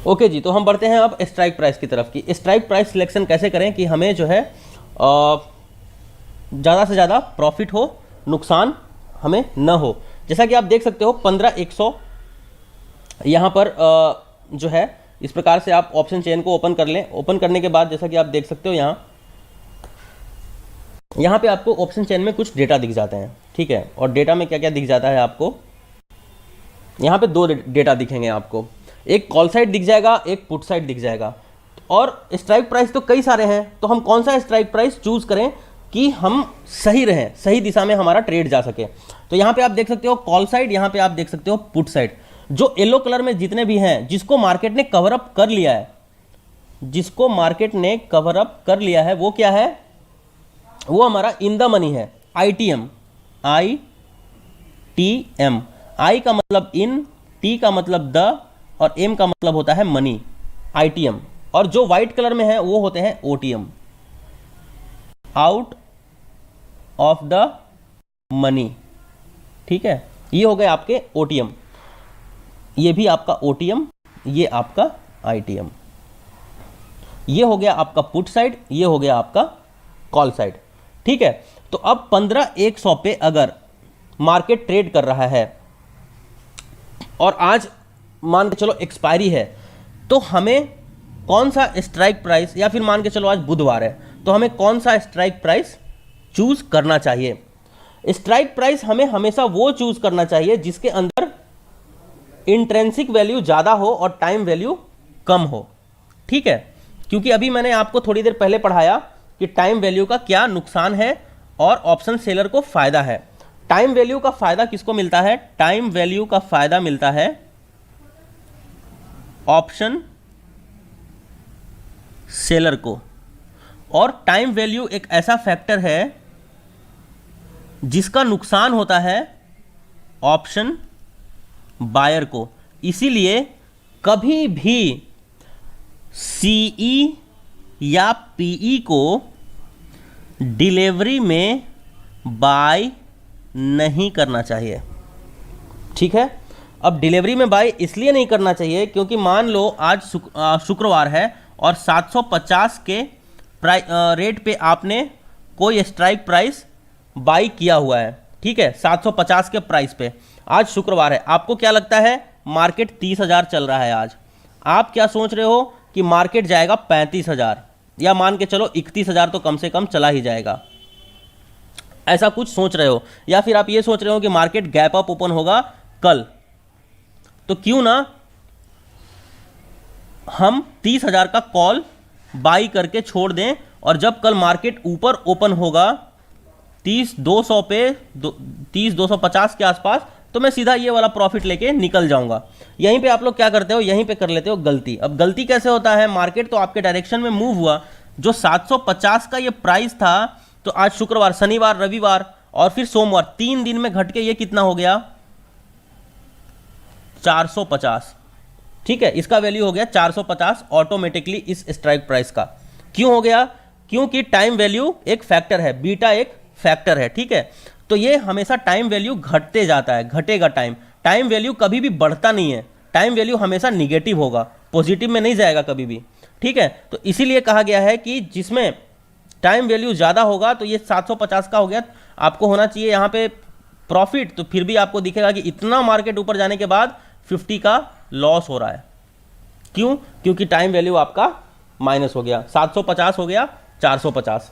Okay जी, तो हम बढ़ते हैं अब स्ट्राइक प्राइस की तरफ। की स्ट्राइक प्राइस सिलेक्शन कैसे करें कि हमें जो है ज़्यादा से ज़्यादा प्रॉफिट हो, नुकसान हमें न हो। जैसा कि आप देख सकते हो 15,100 यहाँ पर जो है इस प्रकार से आप ऑप्शन चेन को ओपन कर लें। ओपन करने के बाद जैसा कि आप देख सकते हो यहाँ पे आपको ऑप्शन चेन में कुछ डेटा दिख जाते हैं, ठीक है। और डेटा में क्या क्या दिख जाता है आपको, यहाँ पे दो डेटा दिखेंगे आपको, एक कॉल साइड दिख जाएगा, एक पुट साइड दिख जाएगा। और स्ट्राइक प्राइस तो कई सारे हैं, तो हम कौन सा स्ट्राइक प्राइस चूज करें कि हम सही रहें, सही दिशा में हमारा ट्रेड जा सके। तो यहाँ पे आप देख सकते हो कॉल साइड, यहाँ पे आप देख सकते हो पुट साइड। जो येलो कलर में जितने भी हैं, जिसको मार्केट ने कवर अप कर लिया है, जिसको मार्केट ने कवर अप कर लिया है, वो क्या है, वो हमारा इन द मनी है, ITM, ITM। आई का मतलब इन, टी का मतलब द, और एम का मतलब होता है मनी, ITM। और जो व्हाइट कलर में है वो होते हैं OTM, out of the money, ठीक है। ये हो गए आपके OTM, ये भी आपका OTM, ये आपका ITM। ये हो गया आपका पुट साइड, ये हो गया आपका कॉल साइड, ठीक है। तो अब 15,100 पे अगर मार्केट ट्रेड कर रहा है और आज मान के चलो एक्सपायरी है, तो हमें कौन सा स्ट्राइक प्राइस, या फिर मान के चलो आज बुधवार है, तो हमें कौन सा स्ट्राइक प्राइस चूज करना चाहिए। स्ट्राइक प्राइस हमें हमेशा वो चूज करना चाहिए जिसके अंदर इंट्रेंसिक वैल्यू ज़्यादा हो और टाइम वैल्यू कम हो, ठीक है। क्योंकि अभी मैंने आपको थोड़ी देर पहले पढ़ाया कि टाइम वैल्यू का क्या नुकसान है और ऑप्शन सेलर को फायदा है। टाइम वैल्यू का फायदा किसको मिलता है, टाइम वैल्यू का फायदा मिलता है ऑप्शन सेलर को। और टाइम वैल्यू एक ऐसा फैक्टर है जिसका नुकसान होता है ऑप्शन बायर को। इसीलिए कभी भी CE या PE को डिलीवरी में बाय नहीं करना चाहिए, ठीक है। अब डिलीवरी में बाय इसलिए नहीं करना चाहिए क्योंकि मान लो आज शुक्रवार है और 750 के रेट पे आपने कोई स्ट्राइक प्राइस बाई किया हुआ है, ठीक है, 750 के प्राइस पे। आज शुक्रवार है, आपको क्या लगता है मार्केट 30,000 चल रहा है आज, आप क्या सोच रहे हो कि मार्केट जाएगा 35,000, या मान के चलो 31,000 तो कम से कम चला ही जाएगा, ऐसा कुछ सोच रहे हो। या फिर आप ये सोच रहे हो कि मार्केट गैप अप ओपन होगा कल, तो क्यों ना हम 30,000 का कॉल बाई करके छोड़ दें, और जब कल मार्केट ऊपर ओपन होगा 30,200 पे, 30,250 के आसपास, तो मैं सीधा ये वाला प्रॉफिट लेके निकल जाऊंगा। यहीं पे आप लोग क्या करते हो, यहीं पे कर लेते हो गलती। अब गलती कैसे होता है, मार्केट तो आपके डायरेक्शन में मूव हुआ, जो 750 का ये प्राइस था, तो आज शुक्रवार, शनिवार, रविवार और फिर सोमवार, 3 दिन में घट के ये कितना हो गया 450, ठीक है। इसका वैल्यू हो गया 450 ऑटोमेटिकली इस स्ट्राइक प्राइस का। क्यों हो गया, क्योंकि टाइम वैल्यू एक फैक्टर है, बीटा एक फैक्टर है, ठीक है। तो ये हमेशा टाइम वैल्यू घटते जाता है, घटेगा टाइम वैल्यू कभी भी बढ़ता नहीं है, टाइम वैल्यू हमेशा निगेटिव होगा, पॉजिटिव में नहीं जाएगा कभी भी, ठीक है। तो इसीलिए कहा गया है कि जिसमें टाइम वैल्यू ज़्यादा होगा, तो ये 750 का हो गया, आपको होना चाहिए यहाँ पे प्रॉफिट, तो फिर भी आपको दिखेगा कि इतना मार्केट ऊपर जाने के बाद 50 का लॉस हो रहा है। क्यों, क्योंकि टाइम वैल्यू आपका माइनस हो गया, 750 हो गया 450,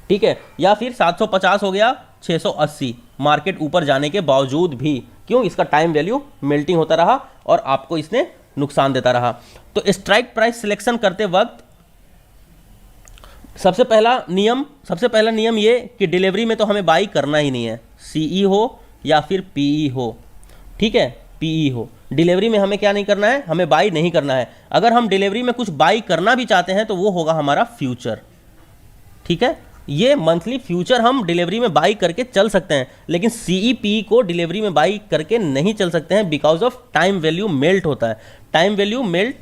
ठीक है, या फिर 750 हो गया 680, मार्केट ऊपर जाने के बावजूद भी। क्यों, इसका टाइम वैल्यू मेल्टिंग होता रहा और आपको इसने नुकसान देता रहा। तो स्ट्राइक प्राइस सिलेक्शन करते वक्त सबसे पहला नियम ये कि डिलीवरी में तो हमें बाई करना ही नहीं है, CE हो या फिर PE हो, ठीक है, PE हो, डिलीवरी में हमें क्या नहीं करना है, हमें बाई नहीं करना है। अगर हम डिलीवरी में कुछ बाई करना भी चाहते हैं तो वो होगा हमारा फ्यूचर, ठीक है। ये मंथली फ्यूचर हम डिलीवरी में बाई करके चल सकते हैं, लेकिन CE PE को डिलीवरी में बाई करके नहीं चल सकते हैं, because of time value melt होता है। टाइम वैल्यू मेल्ट,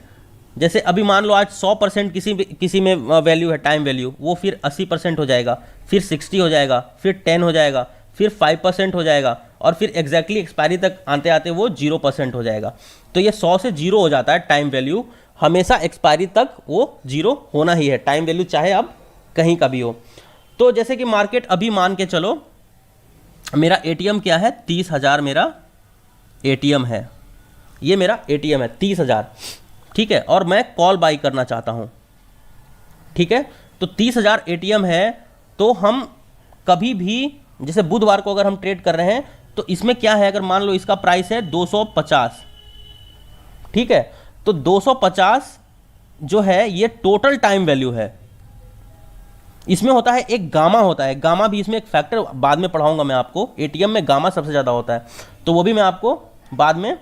जैसे अभी मान लो आज 100% किसी में वैल्यू है टाइम वैल्यू, वो फिर 80% हो जाएगा, फिर 60 हो जाएगा, फिर 10 हो जाएगा, फिर 5% हो जाएगा और फिर एग्जैक्टली एक्सपायरी तक आते आते वो 0% हो जाएगा। तो ये 100 से 0 हो जाता है टाइम वैल्यू, हमेशा एक्सपायरी तक वो 0 होना ही है टाइम वैल्यू, चाहे अब कहीं का भी हो। तो जैसे कि मार्केट अभी मान के चलो मेरा एटीएम क्या है, 30,000 मेरा एटीएम है, ये मेरा एटीएम है 30,000, ठीक है, और मैं कॉल बाई करना चाहता हूं, ठीक है। तो 30,000 एटीएम है, तो हम कभी भी जैसे बुधवार को अगर हम ट्रेड कर रहे हैं तो इसमें क्या है, अगर मान लो इसका प्राइस है 250, ठीक है, तो 250 जो है ये टोटल टाइम वैल्यू है। इसमें होता है एक गामा होता है, गामा भी इसमें एक फैक्टर बाद में पढ़ाऊंगा मैं आपको, एटीएम में गामा सबसे ज़्यादा होता है, तो वो भी मैं आपको बाद में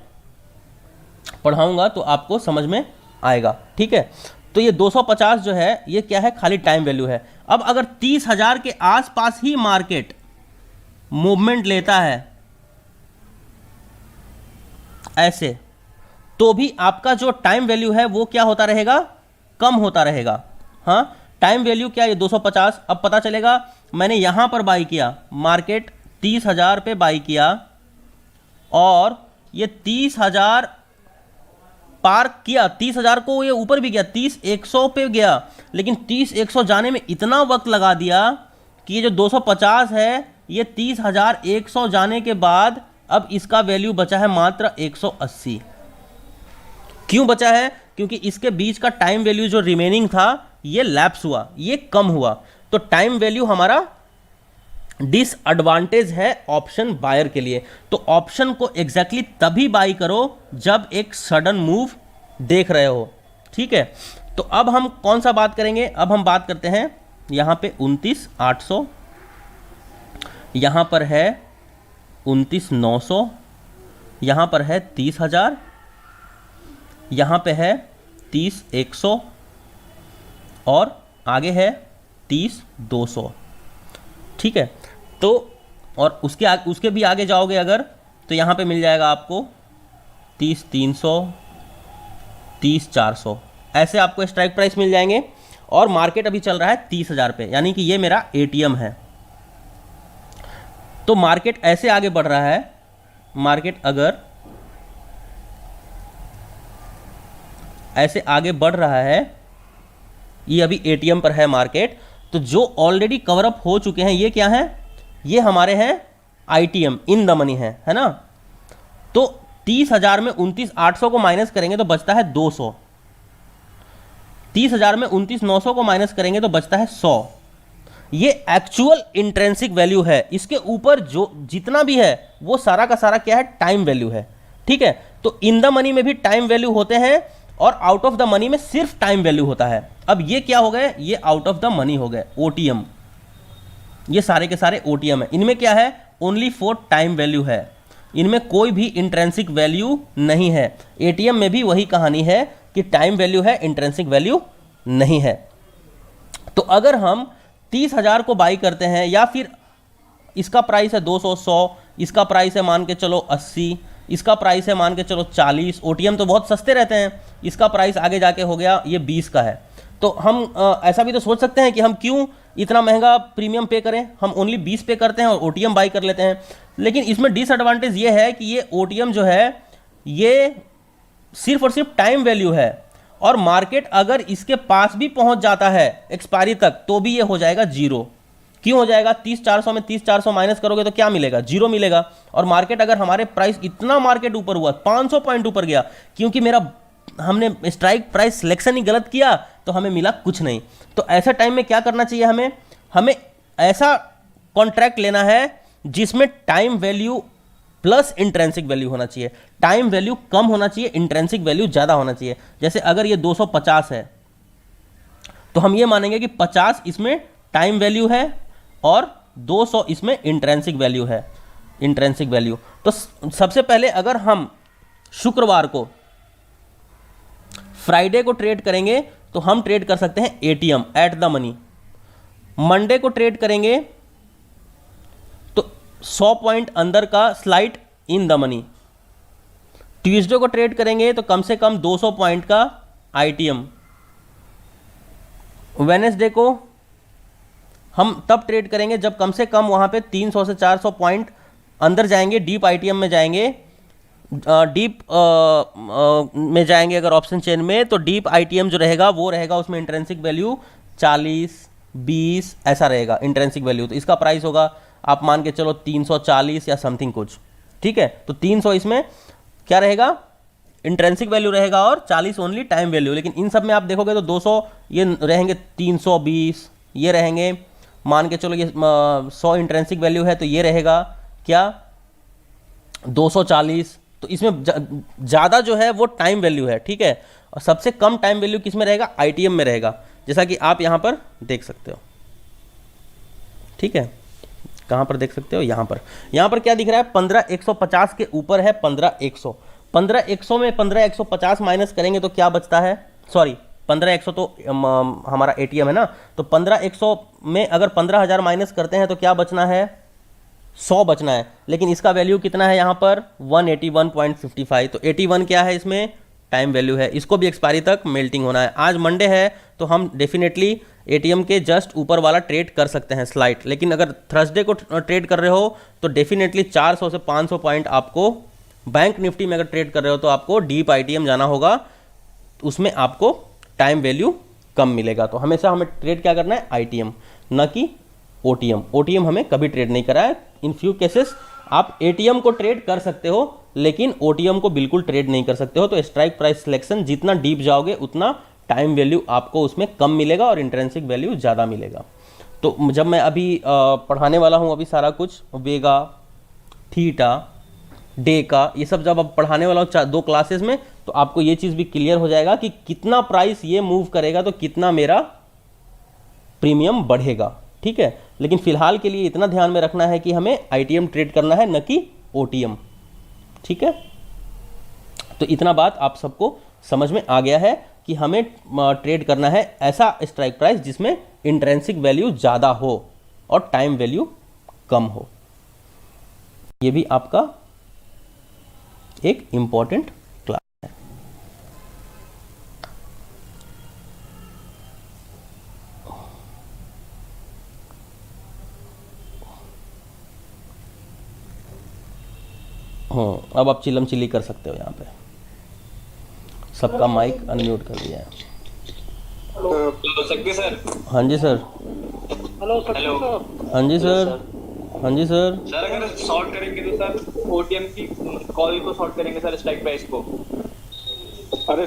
पढ़ाऊंगा तो आपको समझ में आएगा, ठीक है। तो ये 250 जो है ये क्या है, खाली टाइम वैल्यू है। अब अगर 30,000 के आसपास ही मार्केट मूवमेंट लेता है ऐसे, तो भी आपका जो टाइम वैल्यू है वो क्या होता रहेगा, कम होता रहेगा। हाँ, टाइम वैल्यू क्या है 250। अब पता चलेगा मैंने यहां पर बाई किया, मार्केट 30,000 पे बाई किया और ये 30,000 पार किया, 30,000 को ये ऊपर भी गया, 30,100 पे गया, लेकिन 30,100 जाने में इतना वक्त लगा दिया कि ये जो 250 है ये 30,100 जाने के बाद अब इसका वैल्यू बचा है मात्र 180। क्यों बचा है, क्योंकि इसके बीच का टाइम वैल्यू जो रिमेनिंग था ये लैप्स हुआ, ये कम हुआ। तो टाइम वैल्यू हमारा डिसएडवांटेज है ऑप्शन बायर के लिए। तो ऑप्शन को एग्जैक्टली तभी बाई करो जब एक सडन मूव देख रहे हो, ठीक है। तो अब हम कौन सा बात करेंगे, अब हम बात करते हैं यहां पे 29,800, यहां पर है 29,900, यहां पर है 30,000, यहां पे है 30,100 और आगे है 30,200, ठीक है। तो और उसके भी आगे जाओगे अगर तो यहाँ पे मिल जाएगा आपको 30,300, 30,400, ऐसे आपको स्ट्राइक प्राइस मिल जाएंगे। और मार्केट अभी चल रहा है 30,000 पे, यानी कि ये मेरा एटीएम है। तो मार्केट ऐसे आगे बढ़ रहा है, मार्केट अगर ऐसे आगे बढ़ रहा है, ये अभी एटीएम पर है मार्केट, तो जो ऑलरेडी कवर अप हो चुके हैं ये क्या है, ये हमारे हैं आईटीएम, इन द मनी है ना। तो 30,000 में 29,800 को माइनस करेंगे तो बचता है 200, 30,000 में 29,900 को माइनस करेंगे तो बचता है 100। ये एक्चुअल इंट्रेंसिक वैल्यू है, इसके ऊपर जो जितना भी है वो सारा का सारा क्या है, टाइम वैल्यू है, ठीक है। तो इन द मनी में भी टाइम वैल्यू होते हैं और आउट ऑफ द मनी में सिर्फ टाइम वैल्यू होता है। अब ये क्या हो गए, ये आउट ऑफ द मनी हो गए, ओटीएम, ये सारे के सारे ओटीएम है। इनमें क्या है, ओनली फॉर टाइम वैल्यू है, इनमें कोई भी इंट्रेंसिक वैल्यू नहीं है। एटीएम में भी वही कहानी है कि टाइम वैल्यू है, इंट्रेंसिक वैल्यू नहीं है। तो अगर हम 30,000 को बाई करते हैं, या फिर इसका प्राइस है 200, 100, इसका प्राइस है मान के चलो 80, इसका प्राइस है मान के चलो 40, ओटीएम तो बहुत सस्ते रहते हैं, इसका प्राइस आगे जाके हो गया ये 20 का है। तो हम ऐसा भी तो सोच सकते हैं कि हम क्यों इतना महंगा प्रीमियम पे करें, हम ओनली 20 पे करते हैं और ओटीएम बाई कर लेते हैं। लेकिन इसमें डिसएडवांटेज ये है कि ये ओटीएम जो है ये सिर्फ और सिर्फ टाइम वैल्यू है, और मार्केट अगर इसके पास भी पहुंच जाता है एक्सपायरी तक तो भी ये हो जाएगा जीरो। क्यों हो जाएगा, 30,400 में 30,400 माइनस करोगे तो क्या मिलेगा, जीरो मिलेगा। और मार्केट अगर हमारे प्राइस इतना मार्केट ऊपर हुआ, 500 पॉइंट ऊपर गया, क्योंकि हमने स्ट्राइक प्राइस सिलेक्शन ही गलत किया तो हमें मिला कुछ नहीं। तो ऐसे टाइम में क्या करना चाहिए, हमें ऐसा कॉन्ट्रैक्ट लेना है जिसमें time value plus intrinsic value होना चाहिए। टाइम वैल्यू कम होना चाहिए, इंट्रेंसिक वैल्यू ज्यादा होना चाहिए। जैसे अगर ये 250 है तो हम ये मानेंगे कि 50 इसमें टाइम वैल्यू है और 200 इसमें इंट्रेंसिक वैल्यू है, इंट्रेंसिक वैल्यू। तो सबसे पहले अगर हम शुक्रवार को, फ्राइडे को ट्रेड करेंगे तो हम ट्रेड कर सकते हैं ATM, at the money. Monday को ट्रेड करेंगे तो 100 पॉइंट अंदर का slide in the money. Tuesday को ट्रेड करेंगे तो कम से कम 200 पॉइंट का आईटीएम। वेडनेसडे को हम तब ट्रेड करेंगे जब कम से कम वहाँ पे 300 से 400 पॉइंट अंदर जाएंगे, डीप आईटीएम में जाएंगे, डीप में जाएंगे अगर ऑप्शन चेन में, तो डीप आईटीएम जो रहेगा वो रहेगा उसमें इंट्रेंसिक वैल्यू 40, 20 ऐसा रहेगा इंट्रेंसिक वैल्यू। तो इसका प्राइस होगा आप मान के चलो 340 या समथिंग कुछ, ठीक है। तो 300 इसमें क्या रहेगा, इंट्रेंसिक वैल्यू रहेगा, और 40 ओनली टाइम वैल्यू। लेकिन इन सब में आप देखोगे तो 200 ये रहेंगे, 320 ये रहेंगे, मान के चलो ये 100 इंट्रेंसिक वैल्यू है तो ये रहेगा क्या 240। तो इसमें ज़्यादा जो है वो टाइम वैल्यू है, ठीक है। और सबसे कम टाइम वैल्यू किस में रहेगा, आईटीएम में रहेगा, जैसा कि आप यहाँ पर देख सकते हो, ठीक है। कहाँ पर देख सकते हो, यहाँ पर क्या दिख रहा है, 15150 के ऊपर है 15100। 15100 में 15150 माइनस करेंगे तो क्या बचता है, सॉरी 15100 तो हमारा एटीएम है ना, तो 15100 में अगर 15000 माइनस करते हैं तो क्या बचना है, 100 बचना है। लेकिन इसका वैल्यू कितना है यहाँ पर 181.55। तो 81 क्या है इसमें, टाइम वैल्यू है। इसको भी एक्सपायरी तक मेल्टिंग होना है। आज मंडे है तो हम डेफिनेटली एटीएम के जस्ट ऊपर वाला ट्रेड कर सकते हैं स्लाइड, लेकिन अगर थर्सडे को ट्रेड कर रहे हो तो डेफिनेटली 400 से 500 पॉइंट आपको बैंक निफ्टी में अगर ट्रेड कर रहे हो तो आपको डीप आईटीएम जाना होगा, उसमें आपको टाइम वैल्यू कम मिलेगा। तो हमेशा हमें ट्रेड क्या करना है, आईटीएम, न कि ओटीएम। ओटीएम हमें कभी ट्रेड नहीं करा है। इन फ्यू केसेस आप एटीएम को ट्रेड कर सकते हो लेकिन ओटीएम को बिल्कुल ट्रेड नहीं कर सकते हो। तो स्ट्राइक प्राइस सिलेक्शन जितना डीप जाओगे उतना टाइम वैल्यू आपको उसमें कम मिलेगा और इंट्रेंसिक वैल्यू ज़्यादा मिलेगा। तो जब मैं अभी पढ़ाने वाला हूँ अभी सारा कुछ वेगा, थीटा, डे का, ये सब जब अब पढ़ाने वाला हूँ 2 क्लासेस में, तो आपको ये चीज़ भी क्लियर हो जाएगा कि कितना प्राइस ये मूव करेगा तो कितना मेरा प्रीमियम बढ़ेगा, ठीक है। लेकिन फिलहाल के लिए इतना ध्यान में रखना है कि हमें आईटीएम ट्रेड करना है, न कि ओटीएम, ठीक है। तो इतना बात आप सबको समझ में आ गया है कि हमें ट्रेड करना है ऐसा स्ट्राइक प्राइस जिसमें इंट्रेंसिक वैल्यू ज़्यादा हो और टाइम वैल्यू कम हो। ये भी आपका एक इंपॉर्टेंट क्लास है। अब आप चिलम चिल्ली कर सकते हो। यहाँ पे सबका माइक अनम्यूट कर दिया है। हेलो सक्ति सर। हाँ जी सर। हेलो हाँ जी सर। हाँ जी सर। सर अगर शॉर्ट करेंगे तो सर ओटीएम की कॉल को शॉर्ट करेंगे सर, स्ट्राइक प्राइस को। अरे